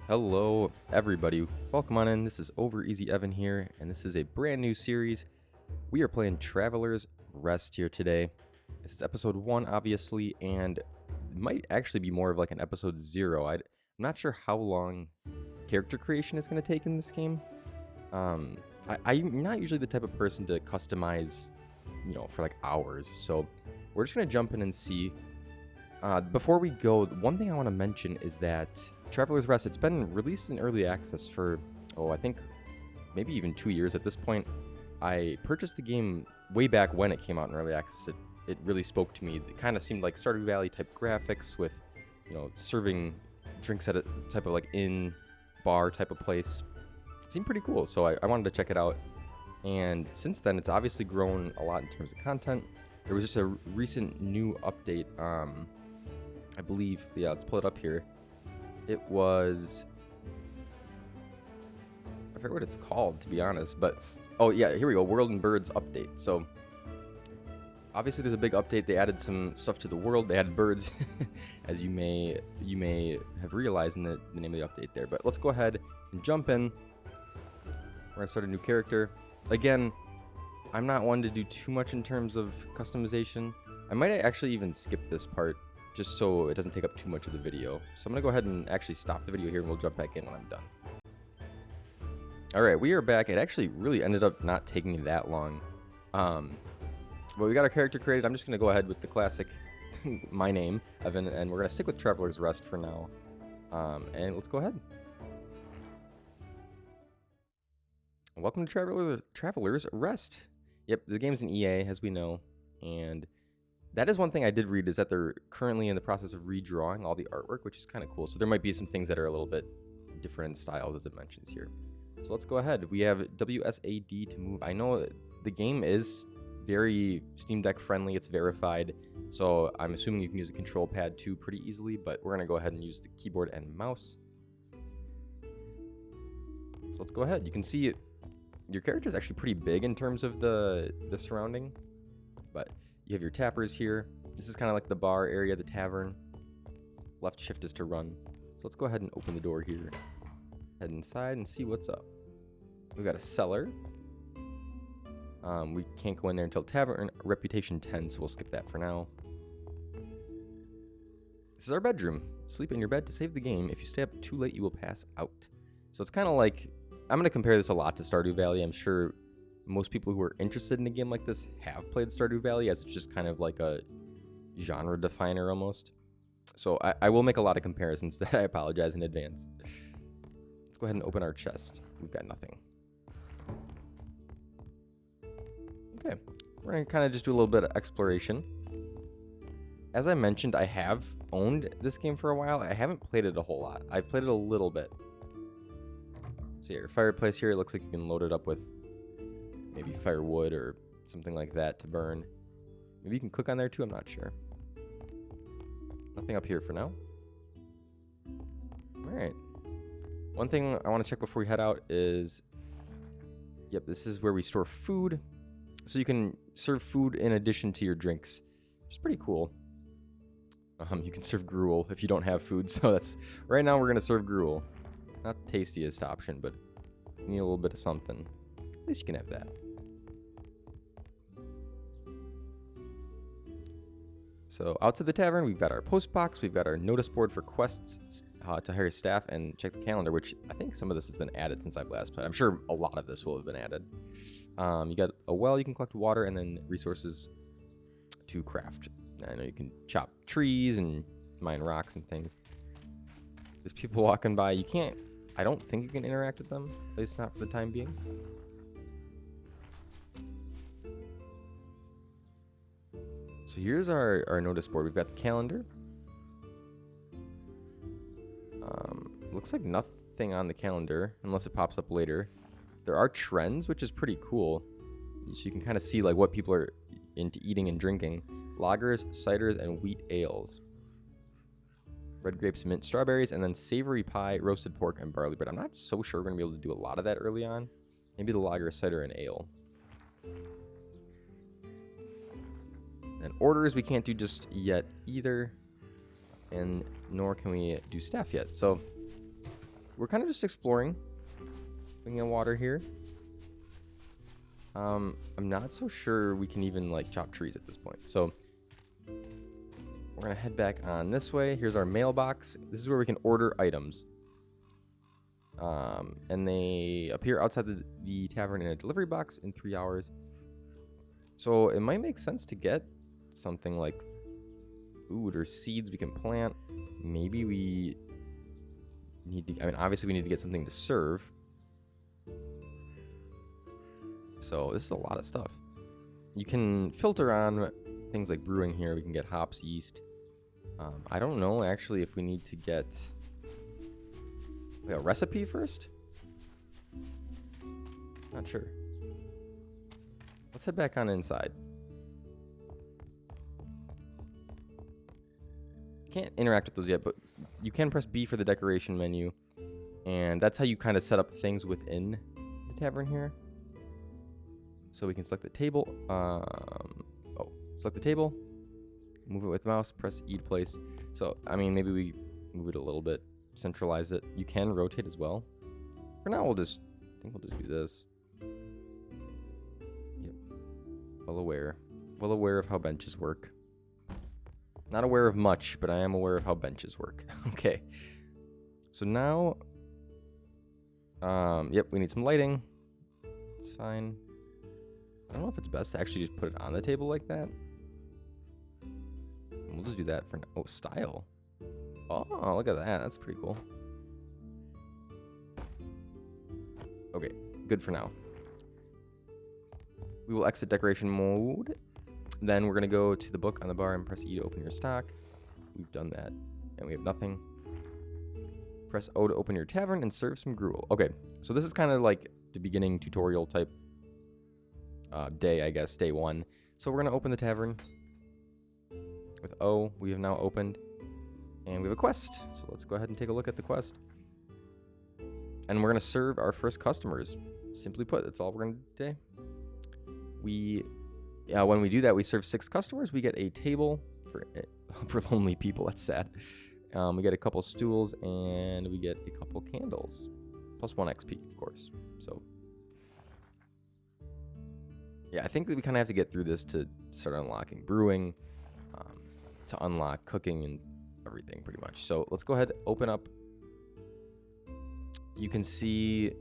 Hello, everybody. Welcome on in. This is Over Easy Evan here, and this is a brand new series. We are playing Traveler's Rest here today. This is episode 1, obviously, and it might actually be more of like an episode 0. I'm not sure how long character creation is going to take in this game. I'm not usually the type of person to customize, for like hours. So we're just going to jump in and see. Before we go, one thing I want to mention is that Traveler's Rest, it's been released in early access for, I think maybe even 2 years at this point. I purchased the game way back when it came out in early access. It really spoke to me. It kind of seemed like Stardew Valley type graphics with, serving drinks at a type of like inn, bar type of place. It seemed pretty cool, so I wanted to check it out. And since then, it's obviously grown a lot in terms of content. There was just a recent new update. I believe, let's pull it up here. It was, I forget what it's called, to be honest, but, here we go, World and Birds update. So, obviously there's a big update. They added some stuff to the world. They added birds, as you may have realized in the name of the update there. But let's go ahead and jump in. We're going to start a new character. Again, I'm not one to do too much in terms of customization. I might actually even skip this part, just so it doesn't take up too much of the video. So I'm going to go ahead and actually stop the video here, and we'll jump back in when I'm done. Alright, we are back. It actually really ended up not taking me that long. But we got our character created. I'm just going to go ahead with the classic, my name, Evan, and we're going to stick with Traveler's Rest for now. And let's go ahead. Welcome to Traveler's Rest. Yep, the game's an EA, as we know, and that is one thing I did read, is that they're currently in the process of redrawing all the artwork, which is kind of cool. So there might be some things that are a little bit different in styles, as it mentions here. So let's go ahead. We have WSAD to move. I know the game is very Steam Deck friendly. It's verified. So I'm assuming you can use a control pad too pretty easily, but we're going to go ahead and use the keyboard and mouse. So let's go ahead. You can see your character is actually pretty big in terms of the surrounding, but you have your tappers here. This is kind of like the bar area, the tavern. Left shift is to run. So let's go ahead and open the door here. Head inside and see what's up. We've got a cellar. We can't go in there until Tavern Reputation 10, so we'll skip that for now. This is our bedroom. Sleep in your bed to save the game. If you stay up too late, you will pass out. So it's kind of like, I'm going to compare this a lot to Stardew Valley. I'm sure most people who are interested in a game like this have played Stardew Valley, as it's just kind of like a genre definer almost. So I will make a lot of comparisons that I apologize in advance. Let's go ahead and open our chest. We've got nothing. Okay, we're going to kind of just do a little bit of exploration. As I mentioned, I have owned this game for a while. I haven't played it a whole lot. I've played it a little bit. So yeah, your fireplace here, it looks like you can load it up with maybe firewood or something like that to burn. Maybe you can cook on there too, I'm not sure. Nothing up here for now. Alright. One thing I want to check before we head out is, yep, this is where we store food. So you can serve food in addition to your drinks, which is pretty cool. You can serve gruel if you don't have food, so that's, right now we're going to serve gruel. Not the tastiest option, but you need a little bit of something. At least you can have that. So out to the tavern, we've got our post box, we've got our notice board for quests to hire staff, and check the calendar, which I think some of this has been added since I've last played. I'm sure a lot of this will have been added. You got a well, you can collect water, and then resources to craft. I know you can chop trees and mine rocks and things. There's people walking by. You can't, I don't think you can interact with them, at least not for the time being. So here's our notice board. We've got the calendar. Looks like nothing on the calendar unless it pops up later. There are trends, which is pretty cool. So you can kind of see like what people are into eating and drinking. Lagers, ciders, and wheat ales. Red grapes, mint, strawberries, and then savory pie, roasted pork, and barley bread. I'm not so sure we're going to be able to do a lot of that early on. Maybe the lager, cider, and ale. And orders we can't do just yet either. And nor can we do staff yet. So we're kind of just exploring. Looking at water here. I'm not so sure we can even like chop trees at this point. So we're gonna head back on this way. Here's our mailbox. This is where we can order items. And they appear outside the tavern in a delivery box in 3 hours. So it might make sense to get something like food or seeds we can plant. Maybe we need to, I mean, obviously we need to get something to serve. So this is a lot of stuff. You can filter on things like brewing here. We can get hops, yeast. I don't know actually if we need to get like a recipe first. Not sure. Let's head back on inside. Can't interact with those yet, but you can press B for the decoration menu. And that's how you kind of set up things within the tavern here. So we can select the table. Select the table. Move it with mouse. Press E to place. So, I mean, maybe we move it a little bit. Centralize it. You can rotate as well. For now, I think we'll just do this. Yep. Well aware of how benches work. Not aware of much, but I am aware of how benches work. Okay. So now, yep, we need some lighting. It's fine. I don't know if it's best to actually just put it on the table like that. We'll just do that for now. Oh, style. Oh, look at that. That's pretty cool. Okay, good for now. We will exit decoration mode. Then we're going to go to the book on the bar and press E to open your stock. We've done that, and we have nothing. Press O to open your tavern and serve some gruel. Okay, so this is kind of like the beginning tutorial type day, I guess, day one. So we're going to open the tavern. With O, we have now opened. And we have a quest. So let's go ahead and take a look at the quest. And we're going to serve our first customers. Simply put, that's all we're going to do today. When we do that, we serve 6 customers. We get a table for lonely people. That's sad. We get a couple stools, and we get a couple candles. Plus 1 XP, of course. So, yeah, I think that we kind of have to get through this to start unlocking brewing, to unlock cooking and everything pretty much. So let's go ahead, open up. You can see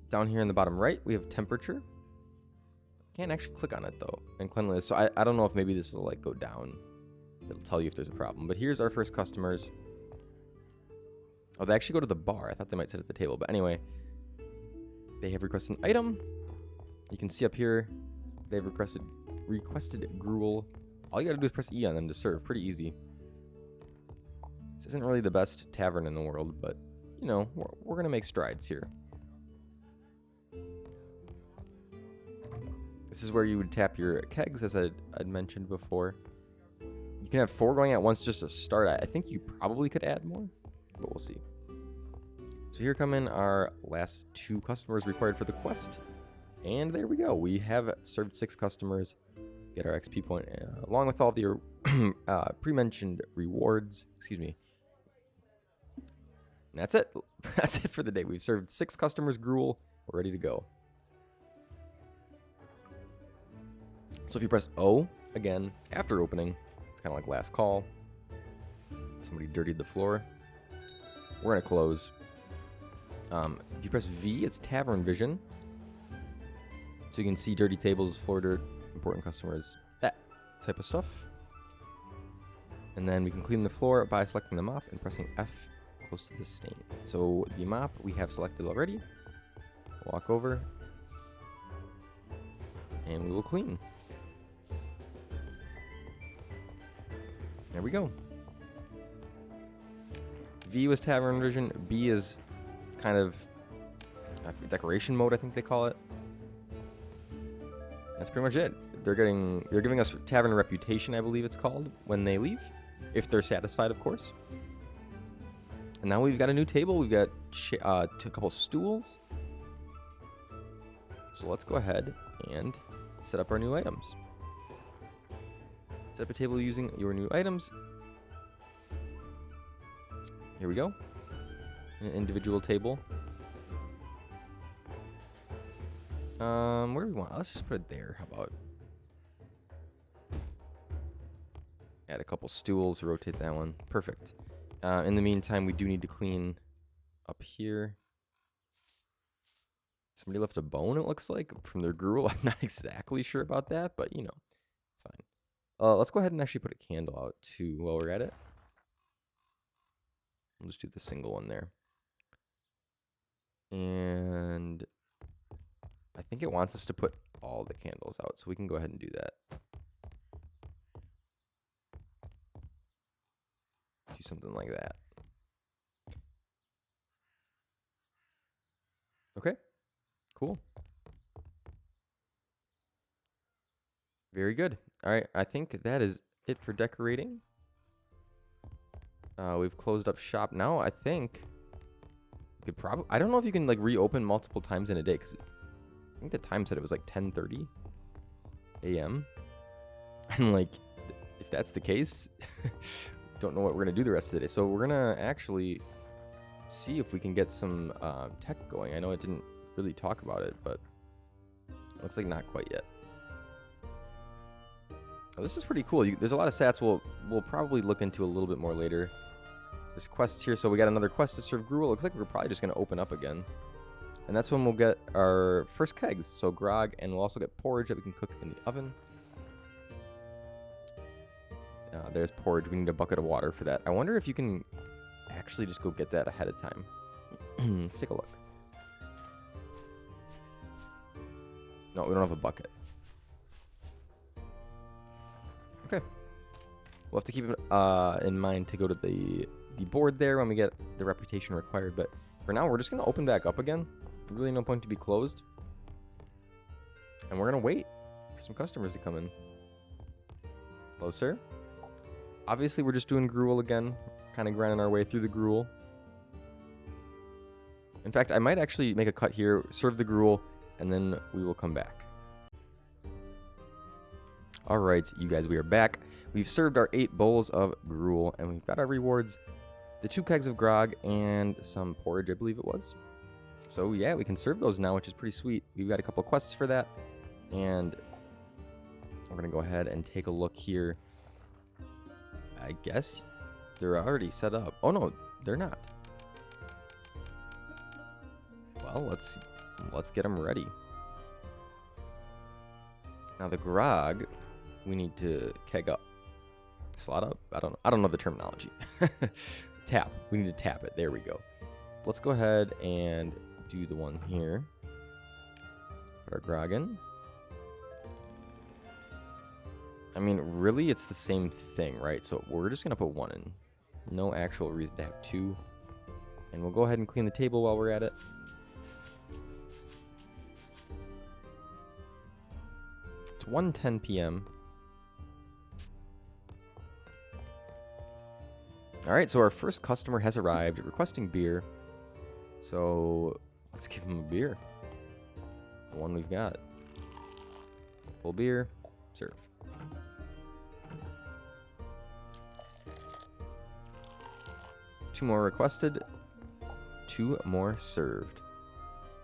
down here in the bottom right, we have temperature. Can't actually click on it though. And cleanliness. So I don't know if maybe this will like go down. It'll tell you if there's a problem. But here's our first customers. Oh, they actually go to the bar. I thought they might sit at the table. But anyway, they have requested an item. You can see up here, they've requested gruel. All you gotta do is press E on them to serve. Pretty easy. This isn't really the best tavern in the world, but, you know, we're gonna make strides here. This is where you would tap your kegs, as I'd mentioned before. You can have 4 going at once just to start. I think you probably could add more, but we'll see. So here come in our last 2 customers required for the quest. And there we go. We have served 6 customers. Get our XP point, along with all the pre-mentioned rewards. Excuse me. And that's it. That's it for the day. We've served 6 customers gruel. We're ready to go. So if you press O again after opening, it's kind of like last call. Somebody dirtied the floor. We're going to close. If you press V, it's Tavern Vision. So you can see dirty tables, floor dirt, important customers, that type of stuff. And then we can clean the floor by selecting the mop and pressing F close to the stain. So the mop we have selected already. Walk over. And we will clean. There we go. V was Tavern Vision. B is kind of decoration mode, I think they call it. That's pretty much it. They're giving us tavern reputation, I believe it's called, when they leave, if they're satisfied, of course. And now we've got a new table. We've got a couple stools. So let's go ahead and set up our new items. Set up a table using your new items. Here we go. an individual table. Where do we want? Let's just put it there. How about add a couple stools, rotate that one. Perfect. In the meantime, we do need to clean up here. Somebody left a bone, it looks like, from their gruel. I'm not exactly sure about that, but, you know, it's fine. Let's go ahead and actually put a candle out, too, while we're at it. We'll just do the single one there. And I think it wants us to put all the candles out, so we can go ahead and do that. Do something like that. Okay. Cool. Very good. All right, I think that is it for decorating. We've closed up shop now. I think we could probably. I don't know if you can like reopen multiple times in a day because I think the time said it was like 10:30 a.m. And like, if that's the case, don't know what we're gonna do the rest of the day. So we're gonna actually see if we can get some tech going. I know it didn't really talk about it, but it looks like not quite yet. Oh, this is pretty cool. There's a lot of stats we'll probably look into a little bit more later. There's quests here, so we got another quest to serve gruel. Looks like we're probably just going to open up again. And that's when we'll get our first kegs, so grog, and we'll also get porridge that we can cook in the oven. There's porridge. We need a bucket of water for that. I wonder if you can actually just go get that ahead of time. Let's take a look. No, we don't have a bucket. Okay. We'll have to keep it in mind to go to the board there when we get the reputation required. But for now, we're just going to open back up again. Really no point to be closed. And we're going to wait for some customers to come in. Hello, sir. Obviously, we're just doing gruel again. Kind of grinding our way through the gruel. In fact, I might actually make a cut here, serve the gruel, and then we will come back. All right, you guys, we are back. We've served our 8 bowls of gruel, and we've got our rewards. The 2 kegs of grog and some porridge, I believe it was. So, yeah, we can serve those now, which is pretty sweet. We've got a couple of quests for that, and we're going to go ahead and take a look here. I guess they're already set up. Oh, no, they're not. Well, let's get them ready. Now, the grog, we need to keg up. Slot up? I don't know the terminology. Tap. We need to tap it. There we go. Let's go ahead and do the one here. Put our grog in. I mean, really, it's the same thing, right? So we're just going to put 1 in. No actual reason to have 2. And we'll go ahead and clean the table while we're at it. It's 1:10 p.m. All right, so our first customer has arrived requesting beer. So let's give him a beer. The one we've got. Full beer. Serve. Two more requested. 2 more served.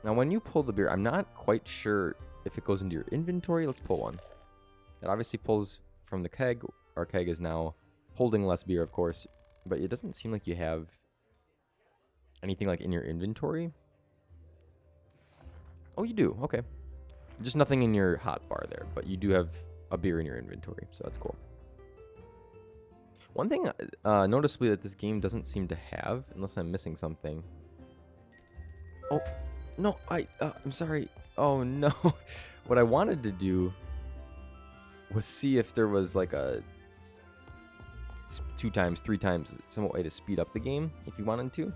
Now, when you pull the beer, I'm not quite sure if it goes into your inventory. Let's pull one. It obviously pulls from the keg. Our keg is now holding less beer, of course. But it doesn't seem like you have anything like in your inventory. Oh, you do. Okay. Just nothing in your hot bar there. But you do have a beer in your inventory. So that's cool. One thing noticeably that this game doesn't seem to have, unless I'm missing something. Oh, no. I'm sorry. Oh, no. What I wanted to do was see if there was like a 2 times, 3 times, some way to speed up the game if you wanted to.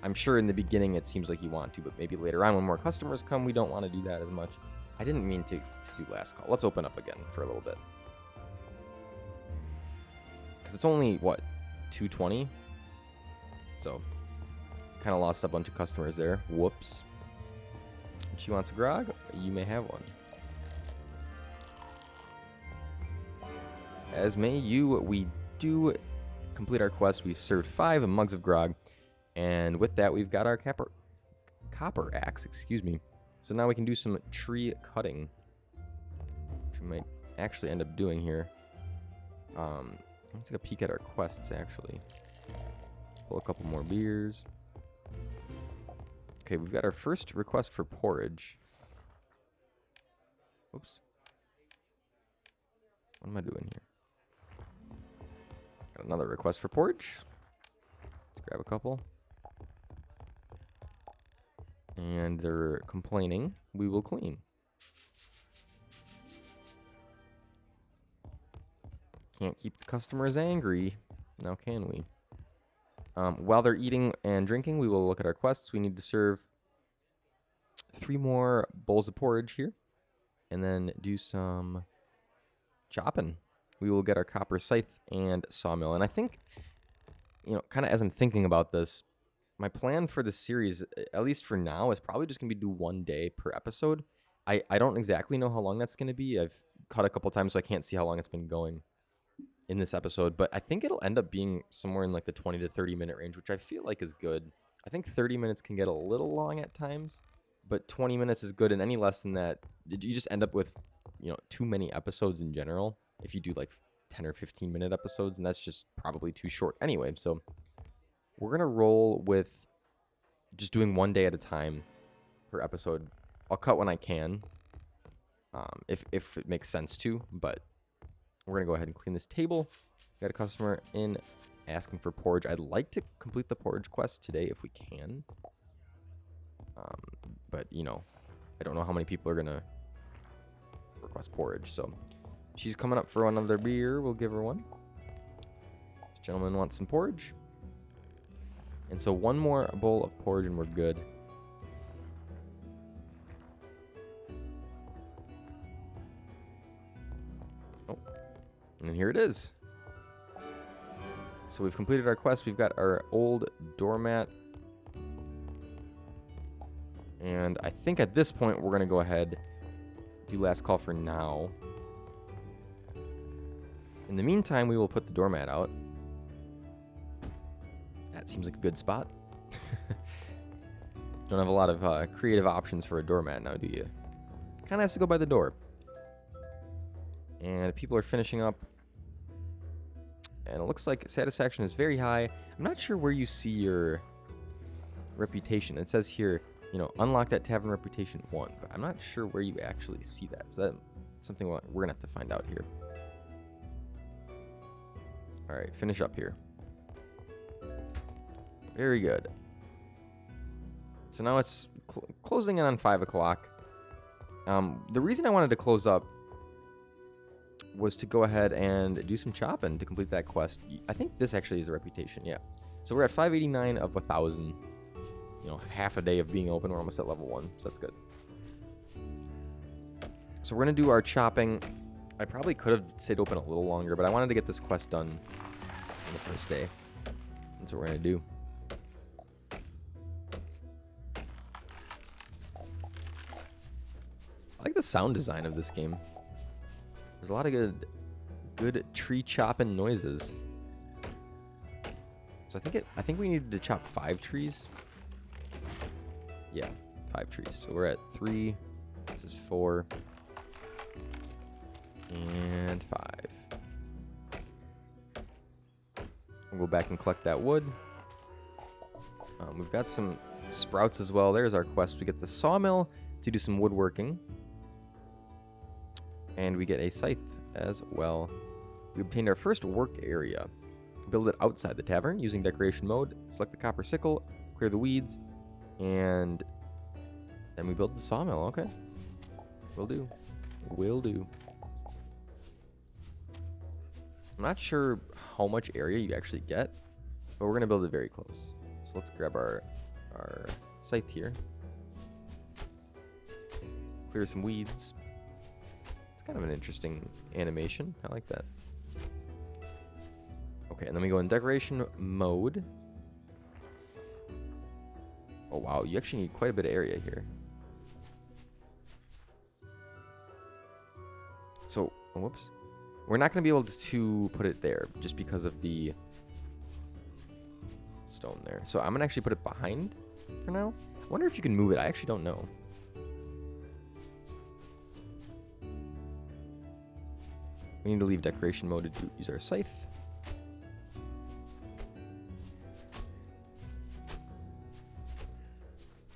I'm sure in the beginning it seems like you want to, but maybe later on when more customers come, we don't want to do that as much. I didn't mean to do last call. Let's open up again for a little bit. Because it's only, what, 2:20? So, kind of lost a bunch of customers there. Whoops. She wants a grog? You may have one. As may you, we do complete our quest. We've served 5 mugs of grog. And with that, we've got our copper axe, excuse me. So now we can do some tree cutting, which we might actually end up doing here. Let's take a peek at our quests, actually. Pull a couple more beers. Okay, we've got our first request for porridge. Oops. What am I doing here? Got another request for porridge. Let's grab a couple. And they're complaining. We will clean. Can't keep the customers angry. Now can we? While they're eating and drinking, we will look at our quests. We need to serve 3 more bowls of porridge here. And then do some chopping. We will get our copper scythe and sawmill. And I think, kind of as I'm thinking about this, my plan for this series, at least for now, is probably just going to be do 1 day per episode. I don't exactly know how long that's going to be. I've cut a couple times, so I can't see how long it's been going in this episode. But I think it'll end up being somewhere in like the 20 to 30 minute range, which I feel like is good. I think 30 minutes can get a little long at times, but 20 minutes is good. And any less than that, you just end up with, too many episodes in general. If you do like 10 or 15 minute episodes, and that's just probably too short anyway. So we're going to roll with just doing 1 day at a time per episode. I'll cut when I can, if it makes sense to, but we're going to go ahead and clean this table. Got a customer in asking for porridge. I'd like to complete the porridge quest today if we can. But, I don't know how many people are going to request porridge. So she's coming up for another beer. We'll give her one. This gentleman wants some porridge. And so 1 more bowl of porridge and we're good. Oh, and here it is. So we've completed our quest. We've got our old doormat. And I think at this point, we're going to go ahead, do last call for now. In the meantime, we will put the doormat out. That seems like a good spot. Don't have a lot of creative options for a doormat now, do you? Kind of has to go by the door. And people are finishing up. And it looks like satisfaction is very high. I'm not sure where you see your reputation. It says here, unlocked at Tavern Reputation 1. But I'm not sure where you actually see that. So that's something we're going to have to find out here. All right, finish up here. Very good. So now it's closing in on 5 o'clock. The reason I wanted to close up was to go ahead and do some chopping to complete that quest. I think this actually is a reputation, yeah. So we're at 589 of 1,000. Half a day of being open. We're almost at level 1, so that's good. So we're going to do our chopping. I probably could have stayed open a little longer, but I wanted to get this quest done on the first day. That's what we're going to do. I like the sound design of this game. There's a lot of good tree chopping noises. So I think we needed to chop 5 trees. Yeah, 5 trees. So we're at 3. This is 4. And 5. We'll go back and collect that wood. We've got some sprouts as well. There's our quest. We get the sawmill to do some woodworking. And we get a scythe as well. We obtained our first work area. Build it outside the tavern using decoration mode. Select the copper sickle, clear the weeds, and then we build the sawmill. Okay. Will do. Will do. I'm not sure how much area you actually get, but we're going to build it very close. So let's grab our scythe here. Clear some weeds. It's kind of an interesting animation. I like that. Okay, and then we go in decoration mode. Oh, wow. You actually need quite a bit of area here. So, whoops. We're not going to be able to put it there just because of the stone there. So I'm going to actually put it behind for now. I wonder if you can move it. I actually don't know. We need to leave decoration mode to use our scythe.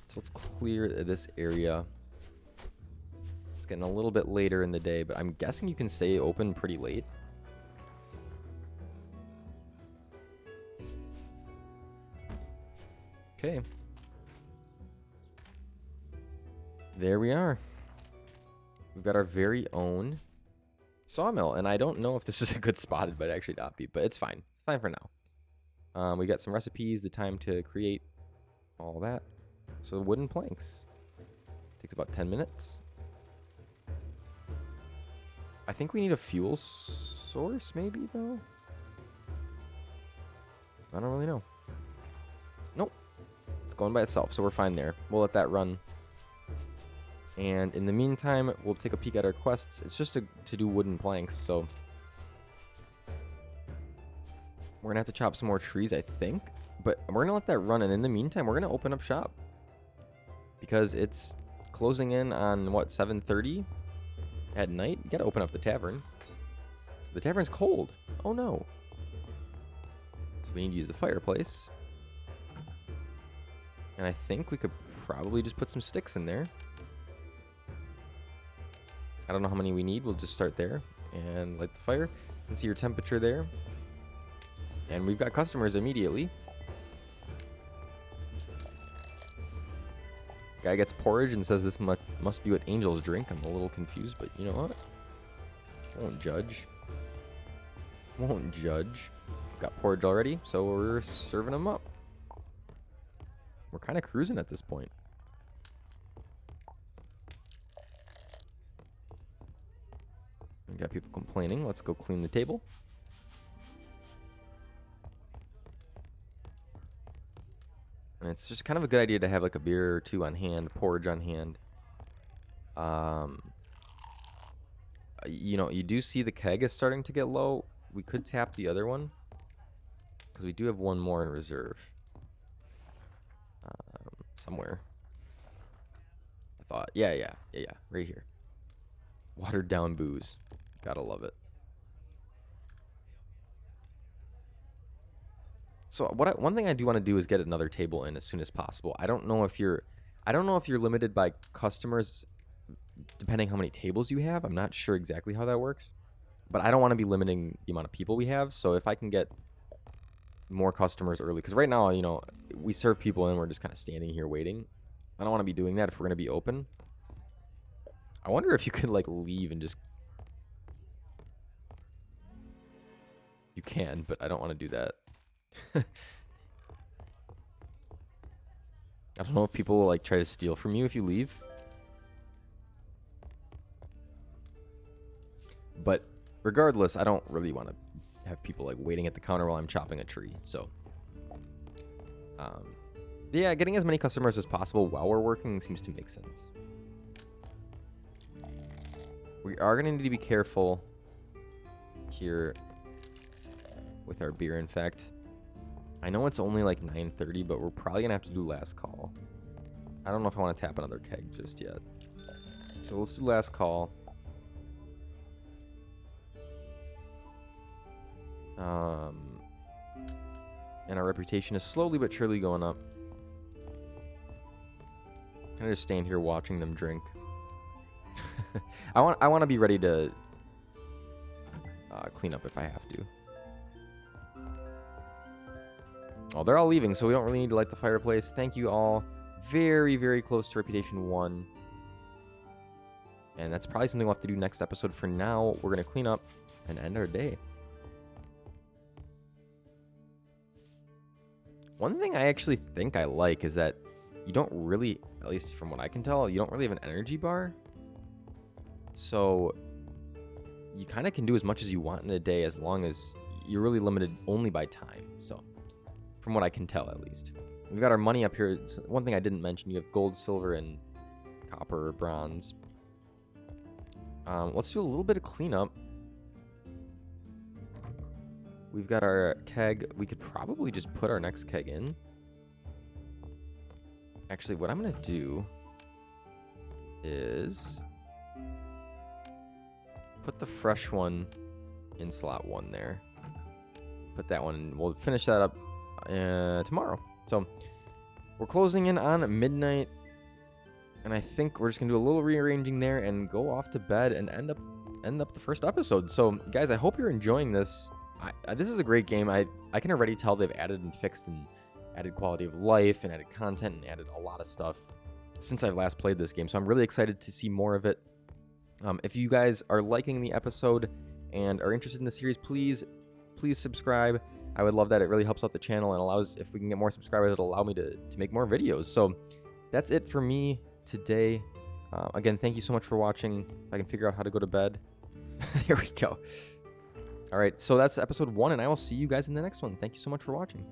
So let's clear this area. It's getting a little bit later in the day, but I'm guessing you can stay open pretty late. Okay. There we are. We've got our very own sawmill, and I don't know if this is a good spot. It might actually not be, but it's fine. It's fine for now. We got some recipes, the time to create all that. So wooden planks. Takes about 10 minutes. I think we need a fuel source, maybe, though? I don't really know. Nope. It's going by itself, so we're fine there. We'll let that run. And in the meantime, we'll take a peek at our quests. It's just to do wooden planks, so we're going to have to chop some more trees, I think. But we're going to let that run, and in the meantime, we're going to open up shop. Because it's closing in on, what, 7:30 at night? You got to open up the tavern. The tavern's cold. Oh, no. So we need to use the fireplace. And I think we could probably just put some sticks in there. I don't know how many we need. We'll just start there and light the fire. You can see your temperature there. And we've got customers immediately. Guy gets porridge and says this must be what angels drink. I'm a little confused, but you know what? Won't judge. Won't judge. Got porridge already, so we're serving them up. We're kind of cruising at this point. We got people complaining. Let's go clean the table. And it's just kind of a good idea to have like a beer or two on hand, porridge on hand. You know, you do see the keg is starting to get low. We could tap the other one because we do have one more in reserve. Somewhere. I thought, yeah, right here. Watered down booze. Gotta love it. So one thing I do want to do is get another table in as soon as possible. I don't know if you're limited by customers depending how many tables you have. I'm not sure exactly how that works, but I don't want to be limiting the amount of people we have. So if I can get more customers early, because right now, you know, we serve people and we're just kind of standing here waiting. I don't want to be doing that if we're going to be open. I wonder if you could like leave and just... You can, but I don't want to do that. I don't know if people will like try to steal from you if you leave. But regardless, I don't really want to have people like waiting at the counter while I'm chopping a tree. So yeah, getting as many customers as possible while we're working seems to make sense. We are going to need to be careful here with our beer. In fact, I know it's only like 9:30, but we're probably going to have to do last call. I don't know if I want to tap another keg just yet. So let's do last call. And our reputation is slowly but surely going up. Kind of just stand here watching them drink. I want to be ready to clean up if I have to. Oh, they're all leaving, so we don't really need to light the fireplace. Thank you all. Very, very close to Reputation 1. And that's probably something we'll have to do next episode. For now, we're going to clean up and end our day. One thing I actually think I like is that you don't really, at least from what I can tell, you don't really have an energy bar. So you kind of can do as much as you want in a day as long as you're really limited only by time. So from what I can tell, at least. We've got our money up here. It's one thing I didn't mention, you have gold, silver, and copper or bronze. Let's do a little bit of cleanup. We've got our keg. We could probably just put our next keg in. Actually, what I'm going to do is put the fresh one in slot 1 there. Put that one in. We'll finish that up tomorrow. So we're closing in on midnight, and I think we're just gonna do a little rearranging there and go off to bed and end up the first episode. So guys, I hope you're enjoying this. This is a great game. I can already tell they've added and fixed and added quality of life and added content and added a lot of stuff since I've last played this game. So I'm really excited to see more of it. If you guys are liking the episode and are interested in the series, please subscribe. I would love that. It really helps out the channel and allows, if we can get more subscribers, it'll allow me to make more videos. So that's it for me today. Again, thank you so much for watching. If I can figure out how to go to bed. There we go. All right, so that's episode 1, and I will see you guys in the next one. Thank you so much for watching.